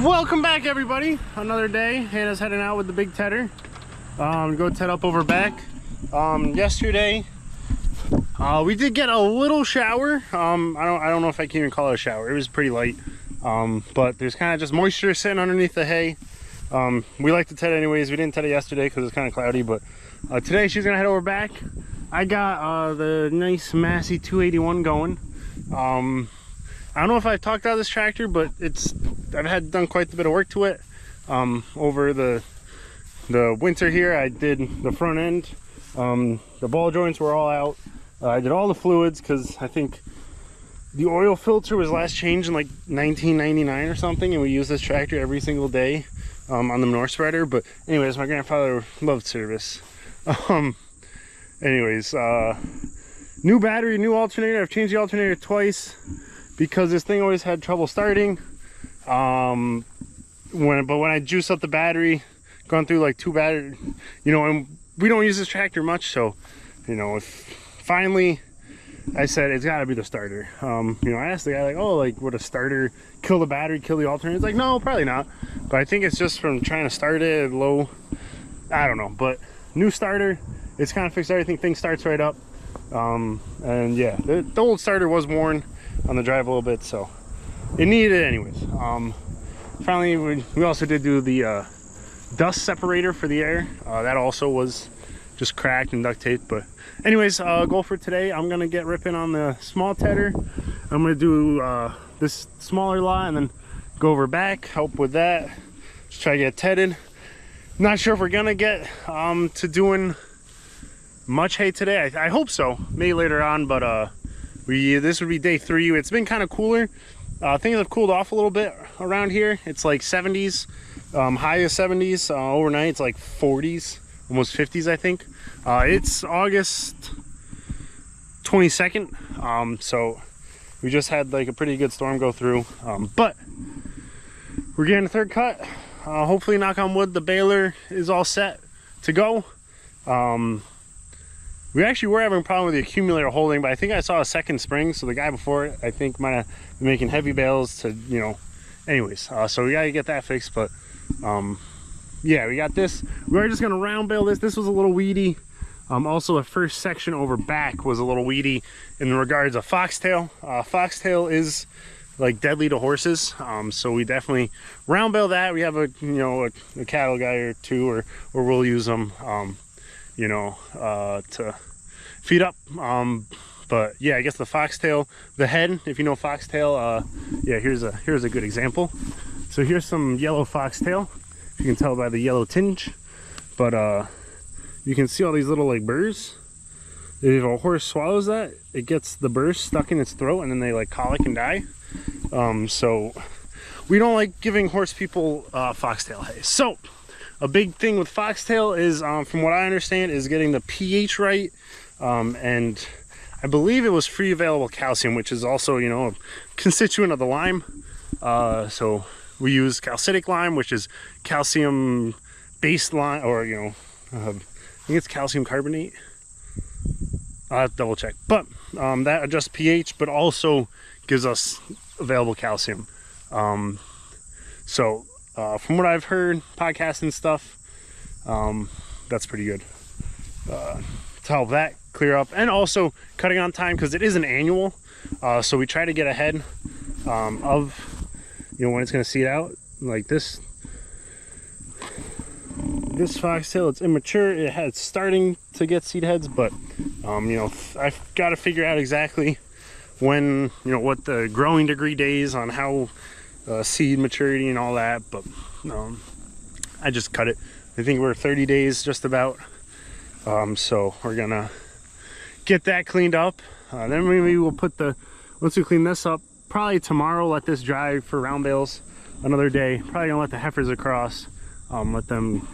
Welcome back, everybody. Another day. Hannah's heading out with the big tedder. Go ted up over back. Yesterday, we did get a little shower. I don't know if I can even call it a shower. It was pretty light. But there's kind of just moisture sitting underneath the hay. We like to ted anyways. We didn't ted it yesterday because it's kind of cloudy, but today she's gonna head over back. I got the nice Massey 281 going. I don't know if I've talked about this tractor, but I've done quite a bit of work to it. Over the winter here, I did the front end. The ball joints were all out. I did all the fluids because I think the oil filter was last changed in like 1999 or something, and we use this tractor every single day on the manure spreader. But anyways, my grandfather loved service. Anyways, new battery, new alternator. I've changed the alternator twice because this thing always had trouble starting. But when I juice up the battery, gone through like 2 batteries, and we don't use this tractor much, so finally I said it's got to be the starter. I asked the guy, like, would a starter kill the battery, kill the alternator? He's like, no, probably not. But I think it's just from trying to start it at low. I don't know. But new starter, it's kind of fixed everything. Thing starts right up. And yeah, the old starter was worn on the drive a little bit, so it needed it anyways. Finally, we also did do the dust separator for the air. That also was just cracked and duct taped. But anyways, goal for today, I'm gonna get ripping on the small tedder. I'm gonna do this smaller lot and then go over back, help with that, just try to get tedded. Not sure if we're gonna get to doing much hay today. I hope so, maybe later on, but this would be day 3. It's been kind of cooler. Things have cooled off a little bit around here. It's like 70s, high of 70s. Overnight it's like 40s, almost 50s, I think. It's August 22nd, so we just had like a pretty good storm go through, but we're getting a third cut. Hopefully, knock on wood, the baler is all set to go. We actually were having a problem with the accumulator holding, but I think I saw a second spring, so the guy before it, I think, might have been making heavy bales to, anyways, so we gotta get that fixed. But yeah, we got this. We are just gonna round bale this. This was a little weedy. Also, the first section over back was a little weedy in regards of foxtail. Foxtail is like deadly to horses, so we definitely round bale that. We have a cattle guy or 2, or we'll use them to feed up. But yeah, I guess the foxtail, the head, if you know foxtail, yeah, here's a good example. So here's some yellow foxtail, if you can tell by the yellow tinge. But you can see all these little like burrs. If a horse swallows that, it gets the burrs stuck in its throat, and then they like colic and die. So we don't like giving horse people foxtail hay. So a big thing with foxtail is, from what I understand, is getting the pH right, and I believe it was free available calcium, which is also, a constituent of the lime. So we use calcitic lime, which is calcium based lime, or I think it's calcium carbonate. I'll have to double check, but that adjusts pH, but also gives us available calcium. So from what I've heard, podcasts and stuff, that's pretty good to help that clear up, and also cutting on time because it is an annual. So we try to get ahead of when it's going to seed out. Like this foxtail, it's immature. It's starting to get seed heads, but I've got to figure out exactly when, what the growing degree days on how seed maturity and all that. But I just cut it. I think we're 30 days just about. So we're gonna get that cleaned up. Then maybe we'll put once we clean this up, probably tomorrow, let this dry for round bales another day. Probably gonna let the heifers across, let them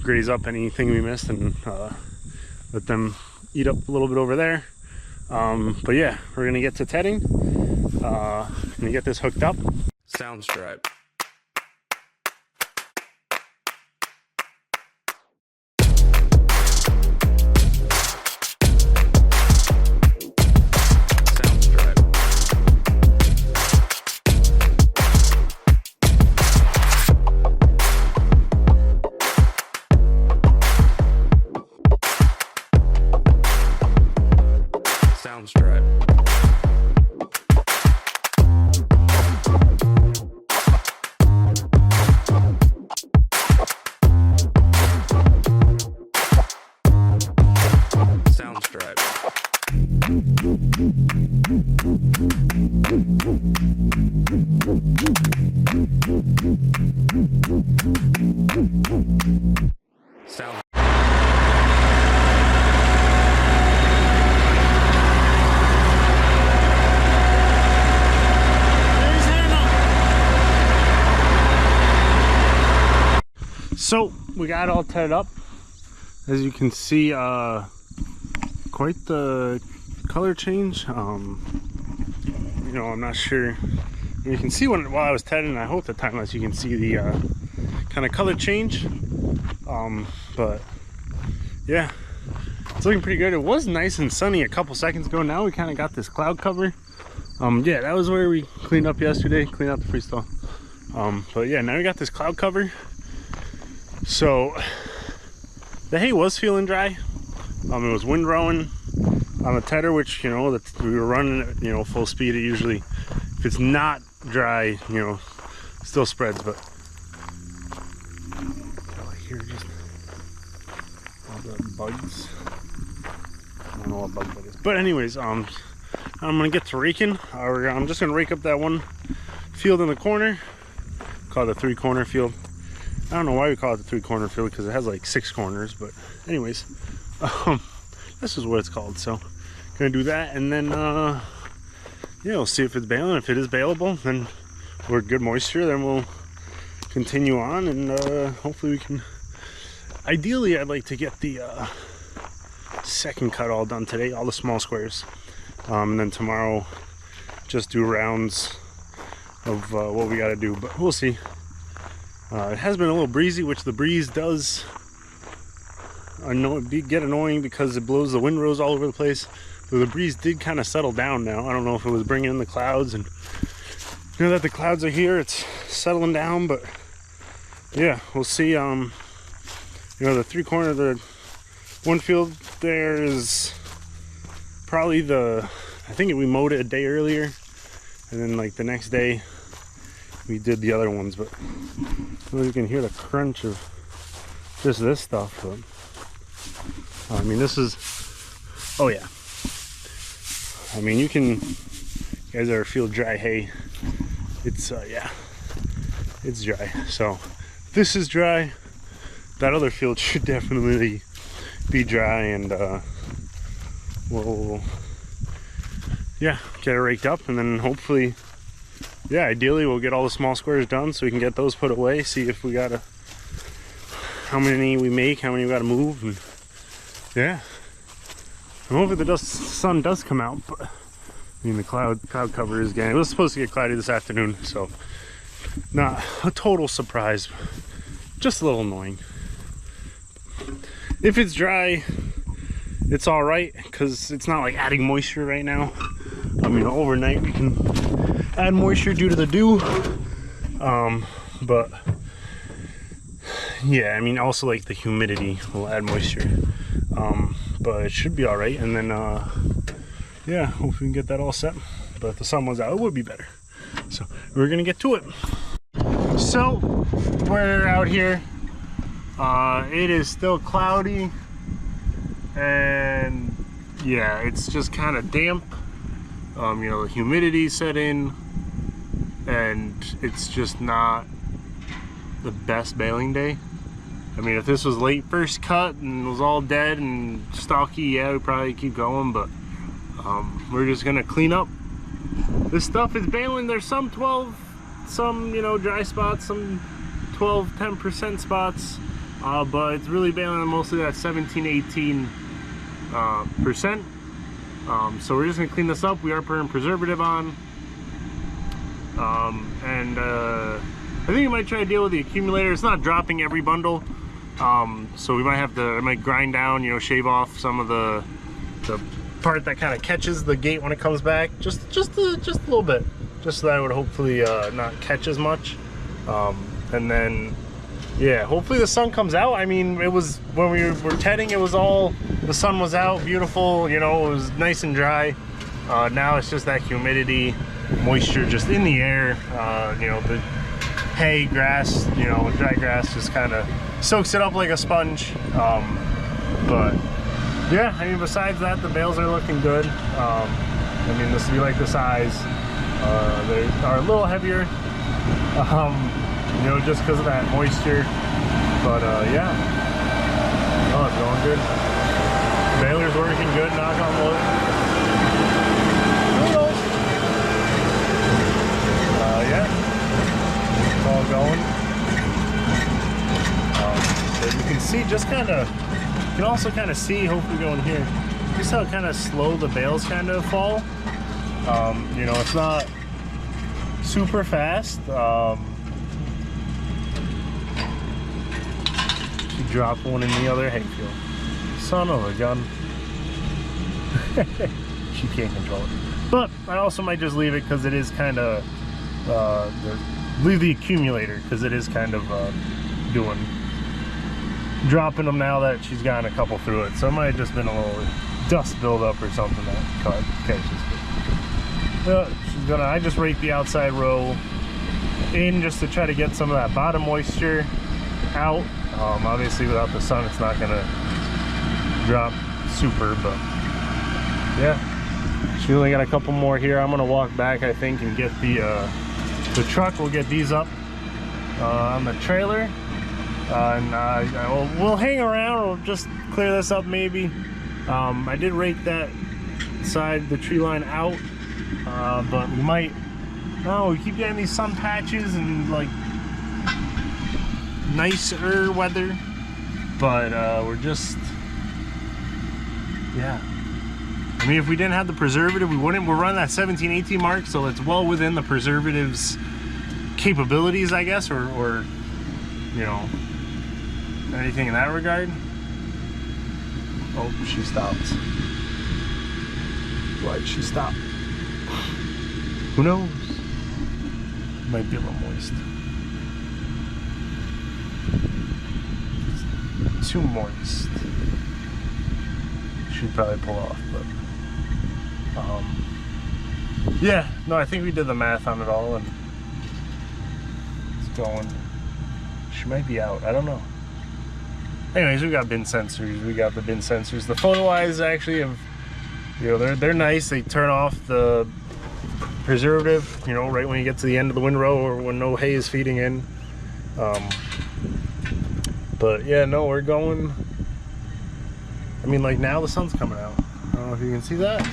graze up anything we missed, and let them eat up a little bit over there. But yeah, we're gonna get to tedding. Gonna get this hooked up. Soundstripe. Sound. So we got it all tied up. As you can see, quite the color change. You know, I'm not sure. You can see while I was tedding, I hope the time lapse you can see the kind of color change. But yeah, it's looking pretty good. It was nice and sunny a couple seconds ago. Now we kind of got this cloud cover. Yeah, that was where we cleaned up yesterday, cleaned out the freestall. But yeah, now we got this cloud cover. So the hay was feeling dry. It was wind rowing on the tedder, which, you know, that we were running at, you know, full speed. It usually, if it's not dry, you know, still spreads. But oh, here just all the bugs. I don't know what bug that is. But anyways, I'm gonna get to raking. I'm just gonna rake up that one field in the corner, called the 3-corner field. I don't know why we call it the 3-corner field, because it has like 6 corners, but anyways, this is what it's called. So gonna do that, and then yeah, we'll see if it's bailing. If it is bailable, then we're good moisture, then we'll continue on, and hopefully we can, ideally I'd like to get the second cut all done today, all the small squares, and then tomorrow just do rounds of what we got to do, but we'll see. It has been a little breezy, which the breeze does get annoying because it blows the windrows all over the place. So the breeze did kind of settle down now. I don't know if it was bringing in the clouds, and you know that the clouds are here, it's settling down. But yeah, we'll see. You know, the 3-corner, the one field there is probably I think we mowed it a day earlier, and then like the next day we did the other ones. But you can hear the crunch of just this stuff. But I mean, this is, oh yeah, I mean, you guys ever feel dry hay? It's yeah, it's dry. So this is dry. That other field should definitely be dry, and we'll, yeah, get it raked up, and then hopefully, yeah, ideally we'll get all the small squares done so we can get those put away, see if we gotta, how many we make, how many we gotta move, and yeah. And hopefully the sun does come out, but I mean the cloud cover is getting, it was supposed to get cloudy this afternoon, so not a total surprise, just a little annoying. If it's dry, it's all right, because it's not like adding moisture right now. I mean, overnight we can add moisture due to the dew, but yeah, I mean, also like the humidity will add moisture, but it should be all right. And then yeah, hopefully we can get that all set. But if the sun was out, it would be better. So we're gonna get to it. So we're out here. It is still cloudy, and yeah, it's just kind of damp. You know, the humidity set in, and it's just not the best baling day. I mean, if this was late first cut and it was all dead and stocky, yeah, we'd probably keep going, but we're just gonna clean up. This stuff is baling. There's some 12, some, you know, dry spots, some 12-10% spots, but it's really bailing mostly that 17-18%. So we're just gonna clean this up. We are putting preservative on, and I think we might try to deal with the accumulator. It's not dropping every bundle, so we might have to, I might grind down, you know, shave off some of the part that kind of catches the gate when it comes back, just a little bit, just so that it would hopefully not catch as much. And then yeah, hopefully the sun comes out. I mean, it was, when we were tedding, it was all, the sun was out, beautiful, you know, it was nice and dry. Now it's just that humidity, moisture just in the air. You know, the hay, grass, you know, dry grass just kind of soaks it up like a sponge. But yeah, I mean, besides that, the bales are looking good. I mean, this, we like the size. They are a little heavier You know, just because of that moisture. But yeah, oh, it's going good. Baler's working good, knock on wood. Yeah, it's all going. So you can see just kind of, you can also kind of see, hopefully going here, just how kind of slow the bales kind of fall. You know, it's not super fast. She dropped one in the other hayfield. Son of a gun. She can't control it. But I also might just leave it because it is kind of, leave the accumulator because it is kind of dropping them now that she's gotten a couple through it. So it might have just been a little dust buildup or something that catches. She's gonna, I just rake the outside row in just to try to get some of that bottom moisture out. Obviously without the sun it's not gonna drop super, but yeah, she only got a couple more here. I'm gonna walk back, I think, and get the truck. We'll get these up on the trailer, and we'll hang around. We'll just clear this up maybe. I did rake that side, the tree line out, but we might, we keep getting these sun patches and like nicer weather, but we're just, yeah, I mean, if we didn't have the preservative, we wouldn't. We're running that 17-18 mark, so it's well within the preservative's capabilities, I guess, or you know, anything in that regard. Oh, she stopped. Why'd she stop? Who knows? Might be a little moist. It's too moist. Should probably pull off, but yeah, no, I think we did the math on it all, and it's going. She might be out, I don't know. Anyways, we got bin sensors. We got the bin sensors. The photo eyes actually have, you know, they're nice. They turn off the preservative, you know, right when you get to the end of the windrow or when no hay is feeding in. But yeah, no, we're going. I mean, like now the sun's coming out. I don't know if you can see that.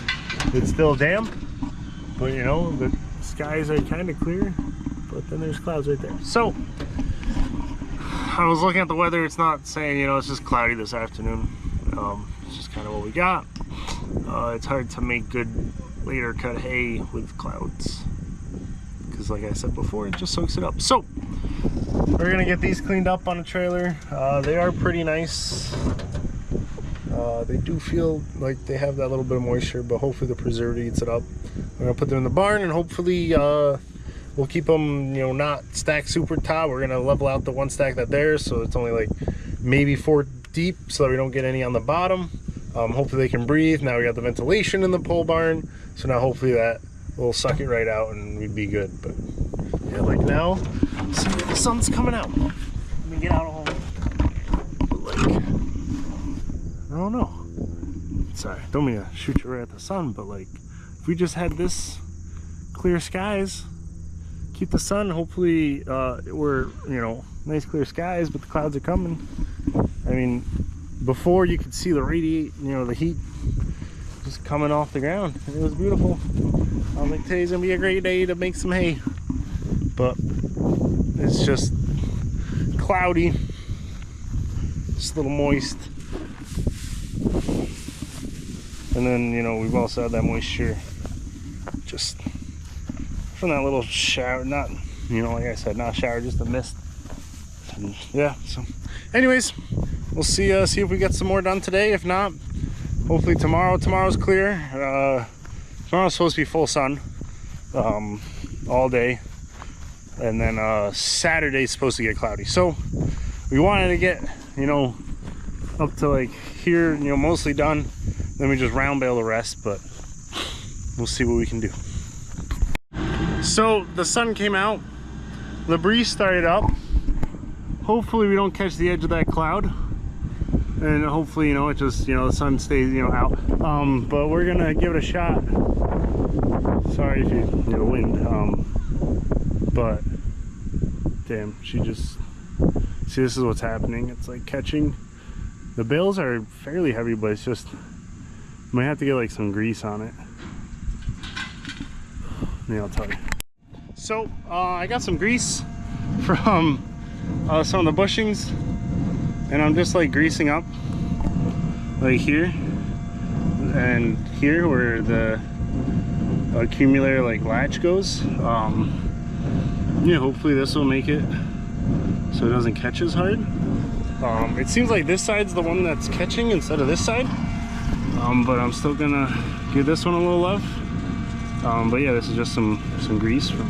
It's still damp, but you know, the skies are kind of clear, but then there's clouds right there. So I was looking at the weather. It's not saying, you know, it's just cloudy this afternoon. It's just kind of what we got. It's hard to make good later cut hay with clouds because, like I said before, it just soaks it up. So we're gonna get these cleaned up on the trailer. They are pretty nice. They do feel like they have that little bit of moisture, but hopefully the preservative eats it up. We're gonna put them in the barn, and hopefully we'll keep them, you know, not stacked super top. We're gonna level out the one stack that there, so it's only like maybe 4 deep, so that we don't get any on the bottom. Hopefully they can breathe. Now we got the ventilation in the pole barn, so now hopefully that will suck it right out and we'd be good. But yeah, like now, see, the sun's coming out. Let me get out a hole. Like, I don't know. Sorry, don't mean to shoot you right at the sun, but like, if we just had this clear skies, keep the sun, hopefully we're, you know, nice clear skies, but the clouds are coming. I mean, before you could see the radiate, you know, the heat just coming off the ground. It was beautiful. I was like, today's gonna be a great day to make some hay, but it's just cloudy, just a little moist. And then, you know, we've also had that moisture just from that little shower, not, you know, like I said, not shower, just a mist. And yeah, so anyways, we'll see if we get some more done today. If not, hopefully tomorrow's clear. Tomorrow's supposed to be full sun all day, and then Saturday's supposed to get cloudy. So we wanted to get, you know, up to like here, you know, mostly done, then we just round bale the rest, but we'll see what we can do. So the sun came out, the breeze started up. Hopefully we don't catch the edge of that cloud, and hopefully, you know, it just, you know, the sun stays, you know, out. But we're gonna give it a shot. Sorry if you know, wind, but damn, she just, see, this is what's happening. It's like catching, the bales are fairly heavy, but it's just, might have to get like some grease on it. Yeah, I'll tell you. So I got some grease from some of the bushings, and I'm just like greasing up like here and here where the accumulator like latch goes. Yeah, hopefully this will make it so it doesn't catch as hard. It seems like this side's the one that's catching instead of this side, but I'm still gonna give this one a little love. But yeah, this is just some grease from,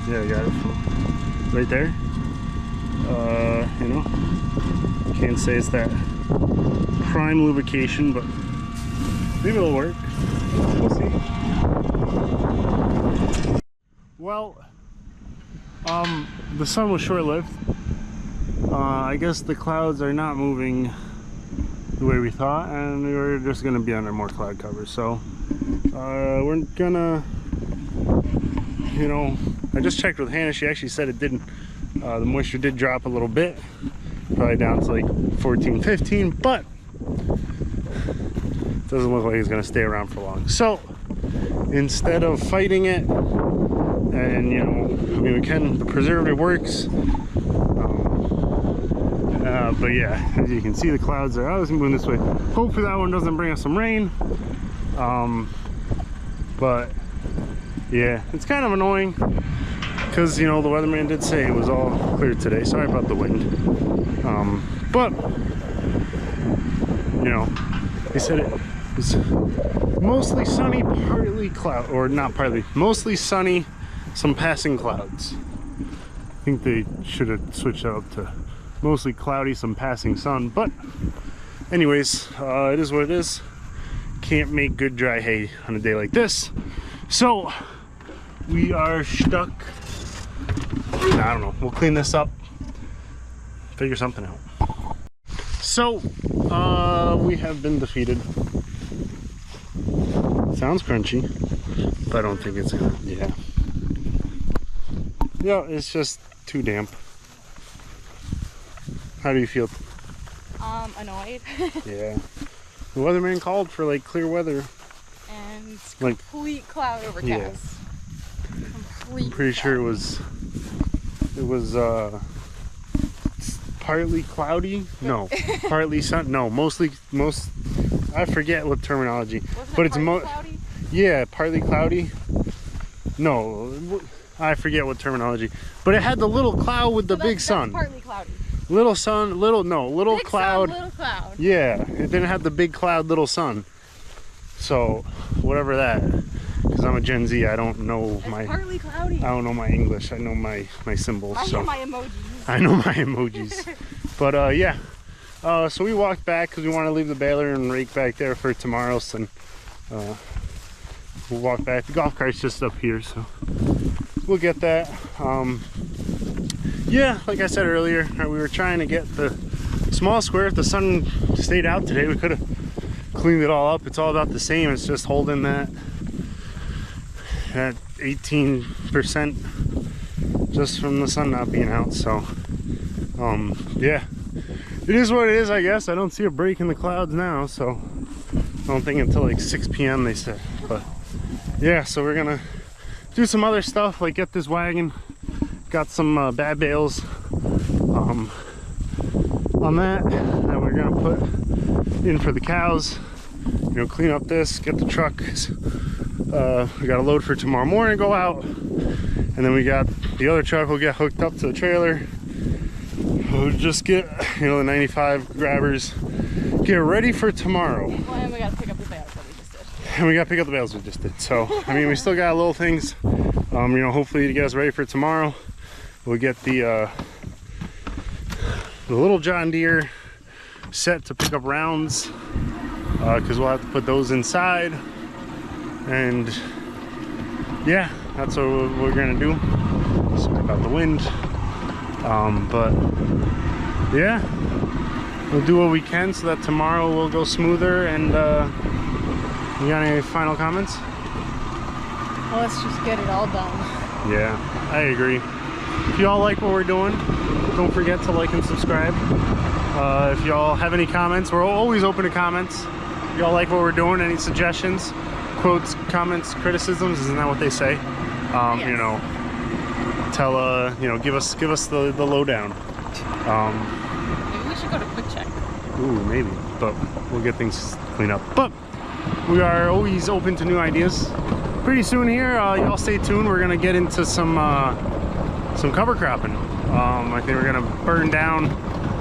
yeah, I got it from right there. You know, can't say it's that prime lubrication, but maybe it'll work. We'll see. Well, the sun was short-lived. I guess the clouds are not moving the way we thought, and we're just gonna be under more cloud cover. So we're gonna, you know, I just checked with Hannah. She actually said it didn't, the moisture did drop a little bit, probably down to like 14, 15, but it doesn't look like it's gonna stay around for long. So instead of fighting it, and you know, I mean, we can, the preservative works, but yeah, as you can see, the clouds are, I was moving this way. Hopefully that one doesn't bring us some rain. But yeah, it's kind of annoying because, you know, the weatherman did say it was all clear today. Sorry about the wind. But you know, he said it was mostly sunny, partly cloud, or not partly, mostly sunny, some passing clouds. I think they should have switched that up to mostly cloudy, some passing sun. But anyways, it is what it is. Can't make good dry hay on a day like this, so we are stuck. I don't know, we'll clean this up, figure something out. So we have been defeated. Sounds crunchy, but I don't think it's gonna, yeah, it's just too damp. How do you feel? Annoyed. Yeah. The weatherman called for like clear weather. And like complete cloud overcast. Yeah. Complete I'm pretty sure it was partly cloudy. No, partly sun. No, most. I forget what terminology. Wasn't but it it's cloudy? Yeah, partly cloudy. No, I forget what terminology. But it had the little cloud with the big sun. That's partly cloudy. Little sun, little big cloud. Sun, little cloud. Yeah, it didn't have the big cloud, little sun. So whatever that, because I'm a Gen Z, I don't know it's partly cloudy. I don't know my English. I know my symbols. I so know my emojis. I know my emojis. But yeah, so we walked back because we want to leave the baler and rake back there for tomorrow. So we'll walk back. The golf cart's just up here, so we'll get that. Yeah, like I said earlier, we were trying to get the small square. If the sun stayed out today, we could have cleaned it all up. It's all about the same. It's just holding that at 18% just from the sun not being out. So yeah, it is what it is, I guess. I don't see a break in the clouds now, so I don't think until like 6 p.m. they said. But yeah, so we're gonna do some other stuff, like get this wagon. Got some bad bales on that we're gonna put in for the cows. You know, clean up this, get the truck. We got a load for tomorrow morning, go out, and then we got the other truck will get hooked up to the trailer. We'll just get, you know, the 95 grabbers, get ready for tomorrow. Well, and we gotta pick up the bales that we just did. And we gotta pick up the bales we just did. So I mean, we still got little things, you know, hopefully to get us ready for tomorrow. We'll get the little John Deere set to pick up rounds, because we'll have to put those inside. And yeah, that's what we're gonna do. Sorry about the wind. But yeah, we'll do what we can so that tomorrow will go smoother. And you got any final comments? Well, let's just get it all done. Yeah, I agree. If y'all like what we're doing, don't forget to like and subscribe. If y'all have any comments, we're always open to comments. If y'all like what we're doing, any suggestions, quotes, comments, criticisms, isn't that what they say? Yes. You know, tell you know, give us the lowdown. Maybe we should go to Quick Check. Ooh, maybe, but we'll get things cleaned up. But we are always open to new ideas. Pretty soon here, y'all stay tuned. We're gonna get into some cover cropping. I think we're gonna burn down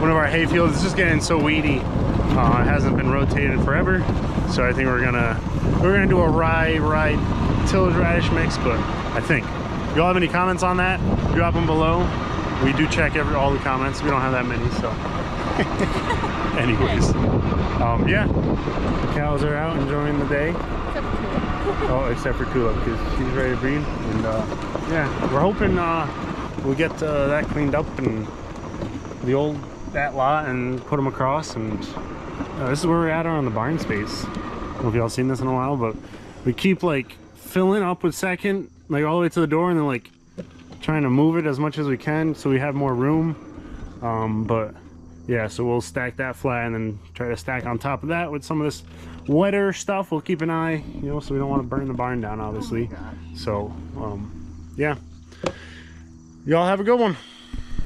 one of our hay fields. It's just getting so weedy. It hasn't been rotated forever, so I think we're gonna do a rye tillage radish mix. But I think if y'all have any comments on that, drop them below. We do check all the comments. We don't have that many, so. Anyways, yeah, the cows are out enjoying the day. Oh, except for Tulip, because she's ready to breed. And yeah, we're hoping we'll get that cleaned up and that lot and put them across. And this is where we're at on the barn space. I don't know if y'all seen this in a while, but we keep like filling up with second, like all the way to the door, and then like trying to move it as much as we can so we have more room. But yeah, so we'll stack that flat and then try to stack on top of that with some of this wetter stuff. We'll keep an eye, you know, so we don't want to burn the barn down, obviously. So yeah, y'all have a good one.